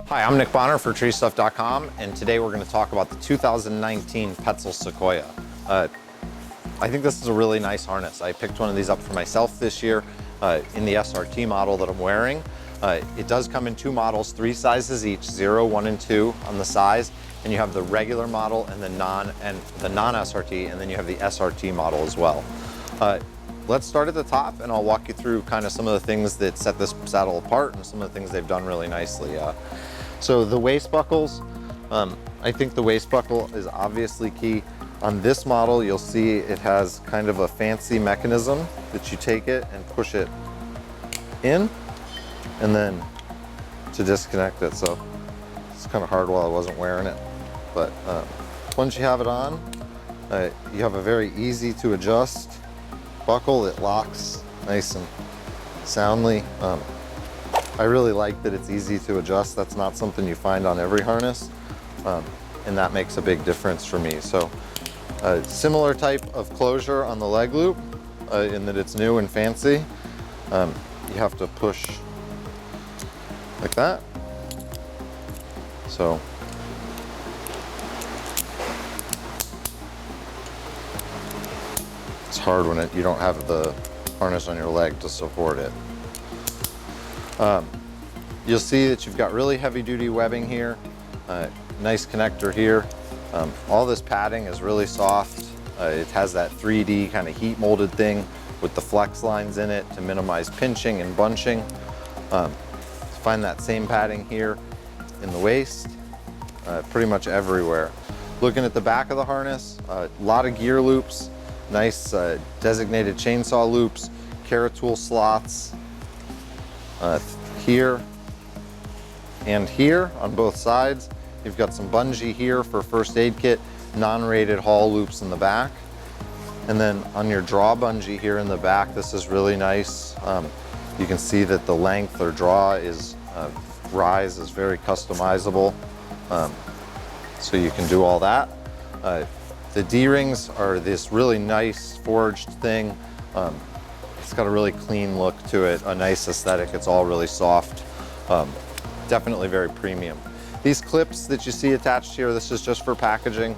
Hi, I'm Nick Bonner for TreeStuff.com, and today we're going to talk about the 2019 Petzl Sequoia. I think this is a really nice harness. I picked one of these up for myself this year in the SRT model that I'm wearing. It does come in two models, 3 sizes each, 0, 1, and 2 on the size, and you have the regular model and the non-SRT, and then you have the SRT model as well. Let's start at the top, and I'll walk you through kind of some of the things that set this saddle apart and some of the things they've done really nicely. So the waist buckles, I think the waist buckle is obviously key. On this model, you'll see it has kind of a fancy mechanism that you take it and push it in, and then to disconnect it. So it's kind of hard while I wasn't wearing it. But once you have it on, you have a very easy to adjust buckle that locks nice and soundly. I really like that it's easy to adjust. That's not something you find on every harness, and that makes a big difference for me. So similar type of closure on the leg loop in that it's new and fancy. You have to push like that. So it's hard when you don't have the harness on your leg to support it. You'll see that you've got really heavy duty webbing here, nice connector here. All this padding is really soft. It has that 3D kind of heat molded thing with the flex lines in it to minimize pinching and bunching. Find that same padding here in the waist, pretty much everywhere. Looking at the back of the harness, a lot of gear loops, nice designated chainsaw loops, carrot tool slots here and here on both sides. You've got some bungee here for first aid kit, non-rated haul loops in the back. And then on your draw bungee here in the back, this is really nice. You can see that the length or draw is, rise is very customizable. So you can do all that. The D-rings are this really nice forged thing. It's got a really clean look to it, a nice aesthetic. It's all really soft. Definitely very premium. These clips that you see attached here, this is just for packaging.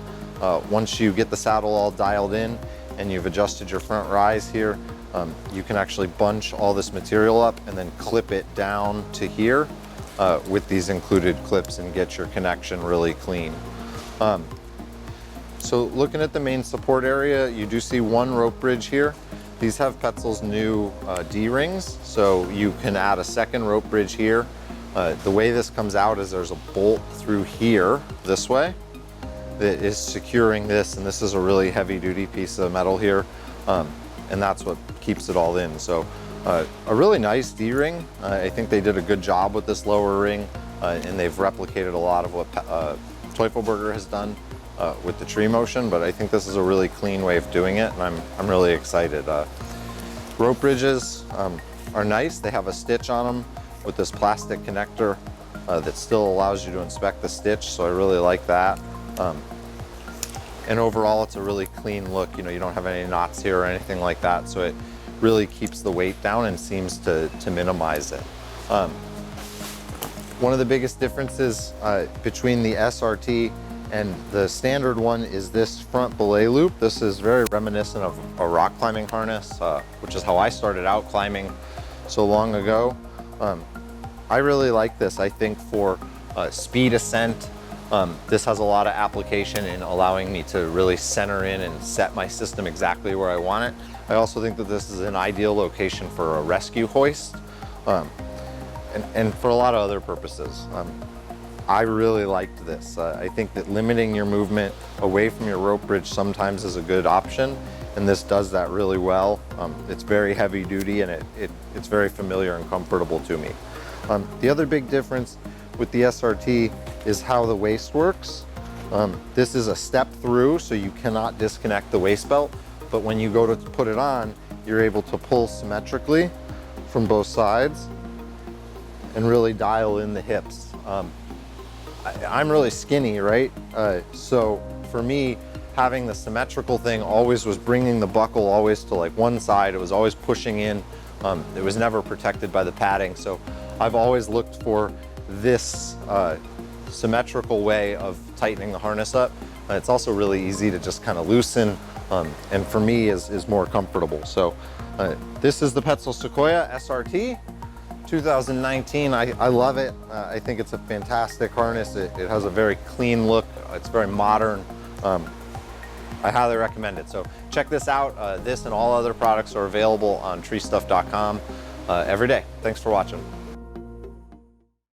Once you get the saddle all dialed in and you've adjusted your front rise here, you can actually bunch all this material up and then clip it down to here with these included clips and get your connection really clean. So looking at the main support area, you do see one rope bridge here. These have Petzl's new D-rings, so you can add a second rope bridge here. The way this comes out is there's a bolt through here this way that is securing this, and this is a really heavy duty piece of metal here, and that's what keeps it all in. So a really nice D-ring. I think they did a good job with this lower ring, and they've replicated a lot of what Teufelberger has done with the tree motion, but I think this is a really clean way of doing it, and I'm really excited. Rope bridges are nice. They have a stitch on them with this plastic connector that still allows you to inspect the stitch, so I really like that. And overall, it's a really clean look. You know, you don't have any knots here or anything like that, so it really keeps the weight down and seems to minimize it. One of the biggest differences between the SRT and the standard one is this front belay loop. This is very reminiscent of a rock climbing harness, which is how I started out climbing so long ago. I really like this. I think for speed ascent, this has a lot of application in allowing me to really center in and set my system exactly where I want it. I also think that this is an ideal location for a rescue hoist and for a lot of other purposes. I really liked this. I think that limiting your movement away from your rope bridge sometimes is a good option, and this does that really well. It's very heavy duty, and it's very familiar and comfortable to me. The other big difference with the SRT is how the waist works. This is a step through, so you cannot disconnect the waist belt, but when you go to put it on, you're able to pull symmetrically from both sides and really dial in the hips. I'm really skinny, right? So for me, having the symmetrical thing always was bringing the buckle always to like one side. It was always pushing in. It was never protected by the padding. So I've always looked for this symmetrical way of tightening the harness up. It's also really easy to just kind of loosen, and for me is more comfortable. So this is the Petzl Sequoia SRT 2019. I love it. I think it's a fantastic harness. It has a very clean look. It's very modern. I highly recommend it. So check this out. This and all other products are available on TreeStuff.com every day. Thanks for watching.